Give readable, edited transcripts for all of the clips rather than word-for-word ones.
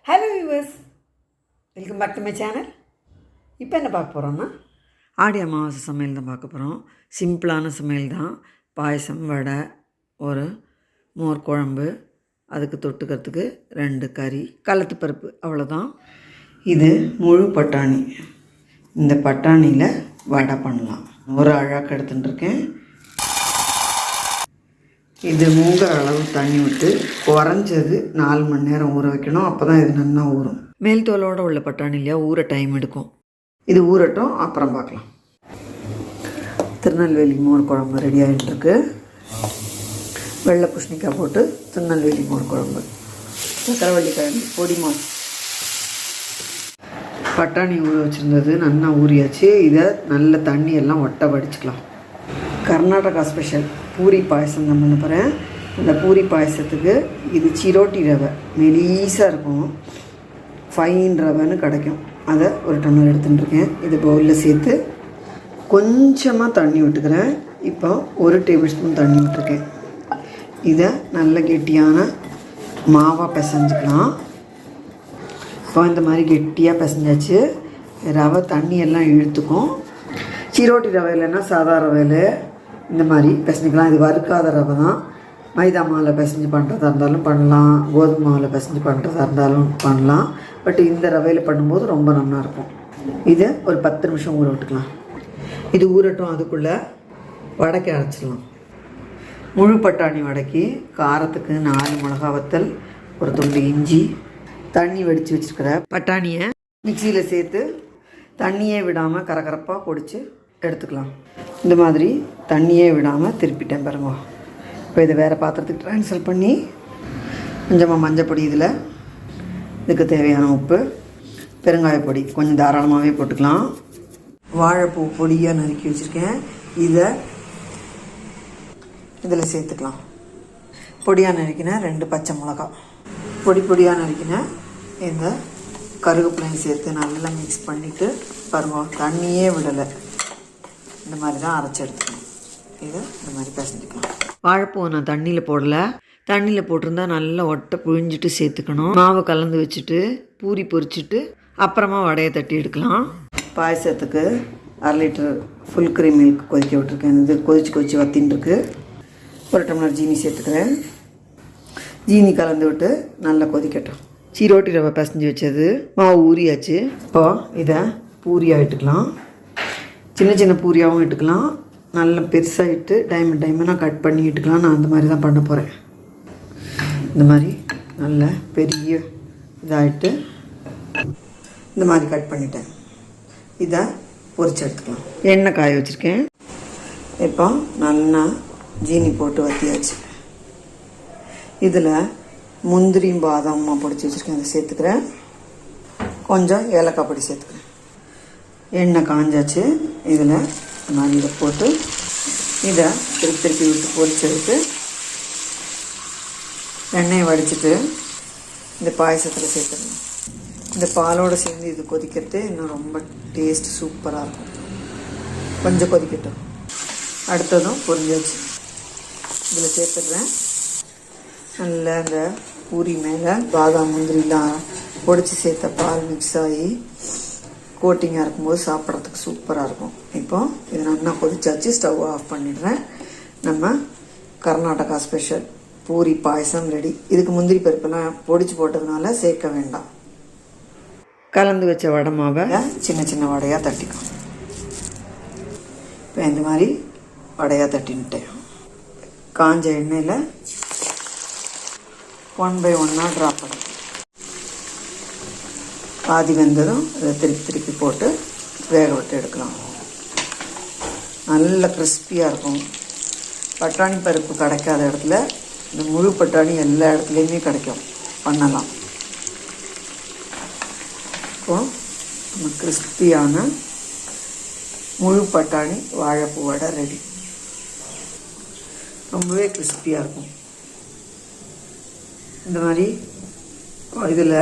Hello viewers, welcome back to my channel. இப்போ என்ன பார்க்க போகிறோம்னா ஆடி அமாவாசை சமையல் தான் பார்க்க போகிறோம். சிம்பிளான சமையல் தான். பாயசம், வடை, ஒரு மோர் குழம்பு, அதுக்கு தொட்டுக்கிறதுக்கு 2 கறி, கலத்து பருப்பு, அவ்வளோதான். இது முழு பட்டாணி. இந்த பட்டாணியில் வடை பண்ணலாம். ஒரு அழகாக எடுத்துட்டுருக்கேன். இது மூங்குற அளவு தண்ணி விட்டு குறைஞ்சது 4 மணி நேரம் ஊற வைக்கணும். அப்போ தான் இது நல்லா ஊறும். மேல் தோலோடு உள்ள பட்டாணி இல்லையா, ஊற டைம் எடுக்கும். இது ஊறட்டும், அப்புறம் பார்க்கலாம். திருநெல்வேலி மோர் குழம்பு ரெடி ஆகிட்டுருக்கு. வெள்ளை பூசணிக்காய் போட்டு திருநெல்வேலி மோர் குழம்பு, சக்கரவள்ளி கிழங்கு, பொடி மோர். பட்டாணி ஊற வச்சுருந்தது நல்லா ஊறியாச்சு. இதை நல்ல தண்ணியெல்லாம் ஒட்ட வடிச்சுக்கலாம். கர்நாடகா ஸ்பெஷல் பூரி பாயசம் தான் பண்ண போகிறேன். அந்த பூரி பாயசத்துக்கு இது சிரோட்டி ரவை, மெலீஸாக இருக்கும், ஃபைன் ரவைன்னு கிடைக்கும். அதை ஒரு டம்ளர் எடுத்துட்டுருக்கேன். இது பவுலில் சேர்த்து கொஞ்சமாக தண்ணி விட்டுக்கிறேன். இப்போ 1 டேபிள் ஸ்பூன் தண்ணி விட்டுருக்கேன். இதை நல்ல கெட்டியான மாவாக பிசைஞ்சிக்கலாம். இப்போ இந்த மாதிரி கெட்டியாக பிசைஞ்சாச்சு. ரவை தண்ணியெல்லாம் இழுத்துக்கும். சிரோட்டி ரவை இல்லைன்னா சாதா ரவையில் இந்த மாதிரி பிசைஞ்சிக்கலாம். இது வறுக்காத ரவை தான். மைதா மாவில் பிசைஞ்சு பண்ணுறதா இருந்தாலும் பண்ணலாம், கோதுமை மாவில் பிசைஞ்சு பண்ணுறதா இருந்தாலும் பண்ணலாம். பட் இந்த ரவையில் பண்ணும்போது ரொம்ப நல்லாயிருக்கும். இதை ஒரு 10 நிமிஷம் ஊற விட்டுக்கலாம். இது ஊறட்டும். அதுக்குள்ளே வடைக்கு அரைச்சிடலாம். முழு பட்டாணி வடைக்கு காரத்துக்கு 4 மிளகா வத்தல், ஒரு துண்டு இஞ்சி, தண்ணி வடித்து வச்சுருக்கிற பட்டாணியை மிக்சியில் சேர்த்து தண்ணியே விடாமல் கரகரப்பாக பொடிச்சு எடுத்துக்கலாம். இந்த மாதிரி தண்ணியே விடாமல் திருப்பிட்டேன் பாருங்க. இப்போ இதை வேறு பாத்திரத்துக்கு ட்ரான்ஸ்ஃபர் பண்ணி கொஞ்சமாக மஞ்சப்பொடி, இதில் இதுக்கு தேவையான உப்பு, பெருங்காயப்பொடி கொஞ்சம் தாராளமாகவே போட்டுக்கலாம். வாழைப்பூ பொடியாக நறுக்கி வச்சுருக்கேன். இதை இதில் சேர்த்துக்கலாம். பொடியாக நறுக்கின 2 பச்சை மிளகா, பொடியாக நறுக்கின இந்த கருவேப்பிலையும் சேர்த்து நல்லா மிக்ஸ் பண்ணிவிட்டு பாருங்க, தண்ணியே விடலை. இந்த மாதிரி தான் அரைச்சி எடுத்துக்கணும். இதை இந்த மாதிரி பிசைஞ்சிக்கலாம். வாழைப்பூவை நான் தண்ணியில் போடலை. தண்ணியில் போட்டிருந்தா நல்லா ஒட்டை புழிஞ்சிட்டு சேர்த்துக்கணும். மாவை கலந்து வச்சுட்டு பூரி பொரிச்சிட்டு அப்புறமா வடையை தட்டி எடுக்கலாம். பாயசத்துக்கு 1/2 லிட்டர் ஃபுல் க்ரீம் மில்க் கொதிக்க விட்டுருக்கேன். இது கொதிச்சு வத்தின்ட்டுருக்கு. 1 டம்ளர் ஜீனி சேர்த்துக்கிறேன். ஜீனி கலந்து விட்டு நல்லா கொதிக்கட்டும். சிரோட்டி ரவை பிசைஞ்சு வச்சது மாவு ஊறியாச்சு. இப்போ இதை பூரியாக இட்டுக்கலாம். சின்ன சின்ன பூரியாகவும் இட்டுக்கலாம், நல்லா பெருசாக இட்டு டைமண்டாக கட் பண்ணி இட்டுக்கலாம். நான் அந்த மாதிரி தான் பண்ண போகிறேன். இந்த மாதிரி நல்ல பெரிய இதாகிட்டு இந்த மாதிரி கட் பண்ணிட்டேன். இதை பொரிச்சு எடுத்துக்கலாம். எண்ணெய் காய வச்சுருக்கேன். இப்போ நல்லா ஜீனி போட்டு வத்தியாச்சு. இதில் முந்திரியும் பாதாமும் பொடிச்சு வச்சுருக்கேன். அதை சேர்த்துக்கிறேன். கொஞ்சம் ஏலக்காய் பொடி சேர்த்துக்கிறேன். எண்ணெய் காஞ்சாச்சு. இதில் நான் இதை போட்டு இதை திருப்பி விட்டு பொரிச்செடுத்து எண்ணெயை வடிச்சிட்டு இந்த பாயசத்தில் சேர்த்துடணும். இந்த பாலோடு சேர்ந்து இது கொதிக்கிறது இன்னும் ரொம்ப டேஸ்ட் சூப்பராக இருக்கும். கொஞ்சம் கொதிக்கட்டும். அடுத்ததும் பொரிஞ்சாச்சு. இதில் சேர்த்துடுறேன். நல்லா இந்த பூரி மேலே பாதாம் முந்திரிலாம் பொடிச்சு சேர்த்த பால் மிக்ஸ் ஆகி கோட்டிங்காக இருக்கும்போது சாப்பிட்றதுக்கு சூப்பராக இருக்கும். இப்போ இது நல்லா கொதிச்சாச்சு. ஸ்டவ் ஆஃப் பண்ணிடுறேன். நம்ம கர்நாடகா ஸ்பெஷல் பூரி பாயசம் ரெடி. இதுக்கு முந்திரி பருப்பெல்லாம் பொடிச்சு போட்டதுனால சேர்க்க வேண்டாம். கலந்து வச்ச வடை மாவை சின்ன சின்ன வடையாக தட்டிக்கும். இப்போ இந்த மாதிரி வடையாக தட்டின்ட்டேன். காஞ்ச எண்ணெயில் 1 by 1 ட்ராப் பண்ணும். பாதி வெந்ததும் அதை திருப்பி போட்டு வேக விட்டு எடுக்கலாம். நல்ல கிறிஸ்பியாக இருக்கும். பட்டாணி பருப்பு கிடைக்காத இடத்துல இந்த முழு பட்டாணி எல்லா இடத்துலையுமே கிடைக்கும். பண்ணலாம். இப்போ நம்ம கிறிஸ்பியான முழு பட்டாணி வாழைப்பூ வடை ரெடி. ரொம்பவே கிறிஸ்பியாக இருக்கும். இந்த மாதிரி இதில்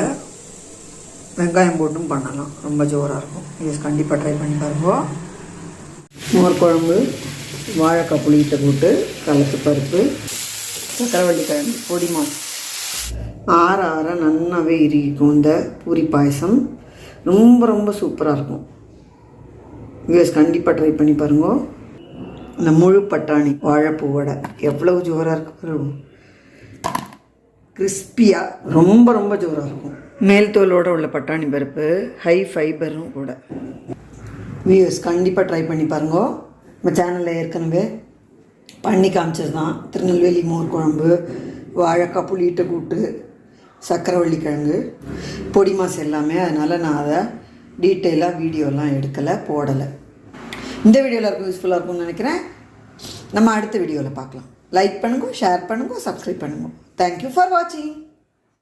வெங்காயம் போட்டும் பண்ணலாம். ரொம்ப ஜோராக இருக்கும். இது கண்டிப்பாக ட்ரை பண்ணி பாருங்க. மோர் குழம்பு, வாழைக்காய் புளியிட்ட போட்டு, கலத்து பருப்பு, சக்கரவள்ளி கிழங்கு, பொடி மாஸ், ஆற ஆற நன்னாவே இருக்கும். இந்த பூரி பாயசம் ரொம்ப ரொம்ப சூப்பராக இருக்கும். வியூவர்ஸ் கண்டிப்பாக ட்ரை பண்ணி பாருங்க. அந்த முழு பட்டாணி வாழைப்பூ வடை எவ்வளவு ஜோராக இருக்கு, கிறிஸ்பியாக ரொம்ப ரொம்ப ஜோராக இருக்கும். மேல் தோலோடு உள்ள பட்டாணி பருப்பு ஹை ஃபைபரும் கூட. வியூவர்ஸ் கண்டிப்பாக ட்ரை பண்ணி பாருங்க. நம்ம சேனலில் ஏற்கனவே பண்ணி காமிச்சது தான். திருநெல்வேலி மோர் குழம்பு, வாழைக்காய் புளியிட்ட கூட்டு, சக்கரவள்ளி கிழங்கு, பொடி மாசு எல்லாமே. அதனால் நான் அதை டீட்டெயிலாக வீடியோலாம் எடுக்கலை, போடலை. இந்த வீடியோவில் இருக்கும் யூஸ்ஃபுல்லாக இருக்கும்னு நினைக்கிறேன். நம்ம அடுத்த வீடியோவில் பார்க்கலாம். லைக் பண்ணுங்க, ஷேர் பண்ணுங்க, சப்ஸ்கிரைப் பண்ணுங்க. தேங்க்யூ ஃபார் வாட்சிங்.